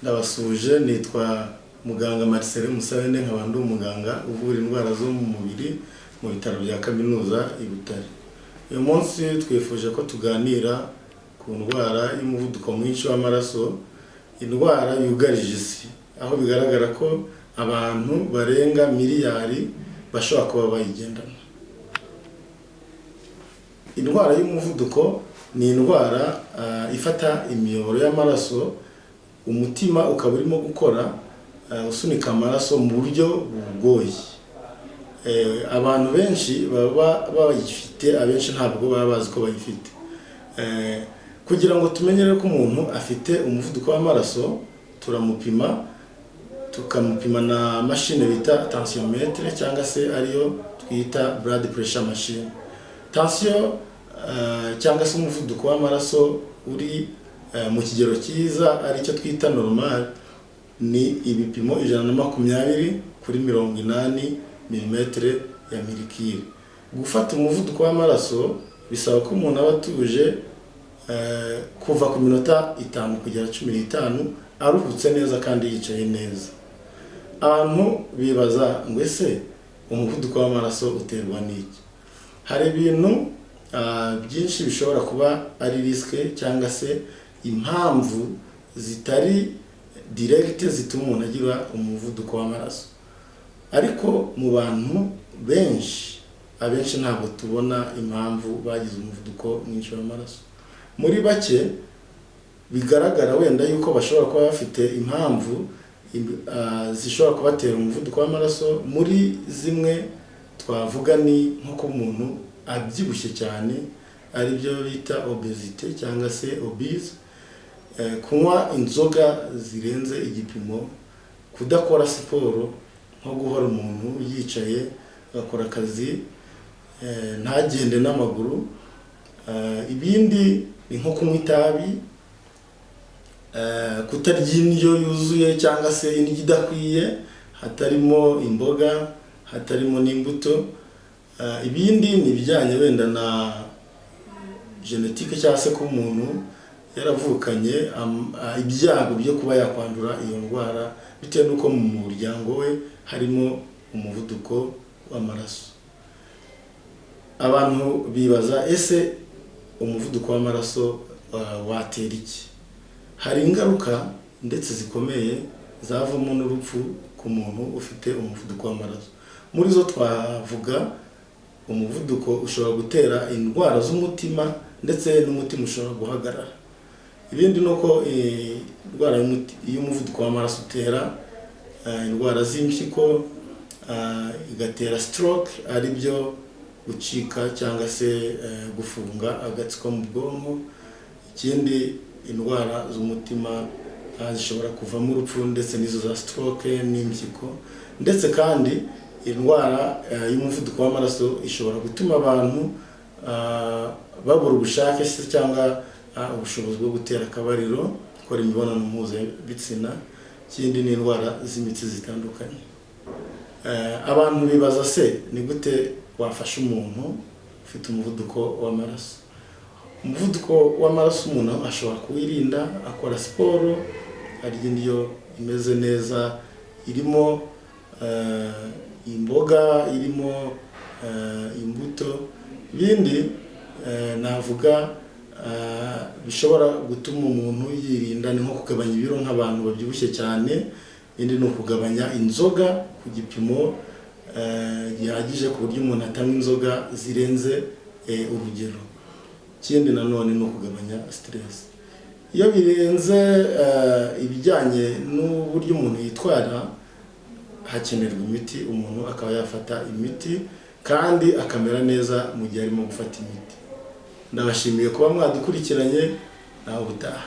Ndabasuje, nitwa muganga Marcel Musabene, nkaba ndi umuganga uvura indwara zo mu mubiri mu bitaro bya kaminuza i Butare. Uyu munsi twifuje ko tuganira ku ndwara y'umuvuduko mwinshi w'amaraso, indwara yugarije isi, aho bigaragara ko abantu barenga miliyari bashobora kuba bayigendana. Indwara y'umuvuduko ni indwara ifata imiyoboro y'amaraso, umutima ukaba urimo gukora usunika amaraso mu buryo bugoye. Abantu benshi baba bayifite, abenshi ntabwo baba bazi ko bayifite. Kugira ngo tumenyere ko umuntu afite umuvuduko w'amaraso, turamupima, tukamupima na machine bita tensiometre cyangwa se ariyo twita blood pressure machine. Tension cyangwa se umuvuduko w'amaraso uri mu kigero cyiza aricyo twita normal, ni ibipimo 120/80 mm ya mercure. Gufata umuvuduko w'amaraso bisaba ko umuntu aba atuje kuva ku minota 5 kugera 15 aruhutse neza kandi yicaye neza. Abantu bibaza ngo ese umuvuduko w'amaraso uterwa n'iki? Hari ibintu byinshi bishobora kuba ari riske cyangwa se impamvu zitari direct zituma umuntu agira umuvuduko w'amaraso, ariko mu bantu abenshi ntabwo tubona impamvu bagize umuvuduko mwinshi w'amaraso. Muri bake bigaragara wenda yuko bashobora kuba bafite impamvu zishobora kubatera umuvuduko w'amaraso. Muri zimwe twavuga ni nko ko umuntu abyibushye cyane, ari byo bita obesity cyangwa se obese, kunywa inzoga zirenze igipimo, kudakora siporo, nko guhora umuntu yicaye agakora akazi ntagende n'amaguru. Ibindi ni nko kunywa itabi, kutarya indyo yuzuye cyangwa se indyo idakwiye, hatarimo imboga, hatarimo n'imbuto. Ibindi ni ibijyanye wenda na genetique cyangwa se ko umuntu yaravukanye ibyago byo kuba yakwandura iyo ndwara bitewe n'uko mu muryango we harimo umuvuduko w'amaraso. Abantu bibaza ese umuvuduko w'amaraso watera iki? Hari ingaruka ndetse zikomeye zavamo n'urupfu ku muntu ufite umuvuduko w'amaraso. Muri zo twavuga umuvuduko ushobora gutera indwara z'umutima ndetse n'umutima ushobora guhagarara. Ibindi nuko indwara y'umuvuduko w'amaraso utera indwara z'impyiko, igatera stroke, ari byo gucika cyangwa se gufunga agatsiko mu bwonko. Ikindi, indwara z'umutima zishobora kuvamo urupfu ndetse n'izo za stroke n'impyiko. Ndetse kandi indwara y'umuvuduko w'amaraso ishobora gutuma abantu babura ubushake cyangwa ubushobozi bwo gutera akabariro, gukora imibonano mpuzabitsina. Ikindi ni indwara z'imitsi zitandukanye. Abantu bibaza se ni gute wafasha umuntu ufite umuvuduko w'amaraso? Umuvuduko w'amaraso umuntu ashobora kuwirinda akora siporo, arya indyo imeze neza, irimo imboga, irimo imbuto. Ibindi navuga bishobora gutuma umuntu yirinda ni nko kugabanya ibiro nk'abantu babyibushye cyane. Ibindi ni ukugabanya inzoga ku gipimo gihagije ku buryo umuntu atanywa inzoga zirenze urugero. Ikindi nanone ni ukugabanya stress. Iyo birenze ibijyanye n'uburyo umuntu yitwara, hakenerwa imiti, umuntu akaba yafata imiti kandi akamera neza mu gihe arimo gufata imiti. Ndabashimiye kuba mwadukurikiranye, naho ubutaha.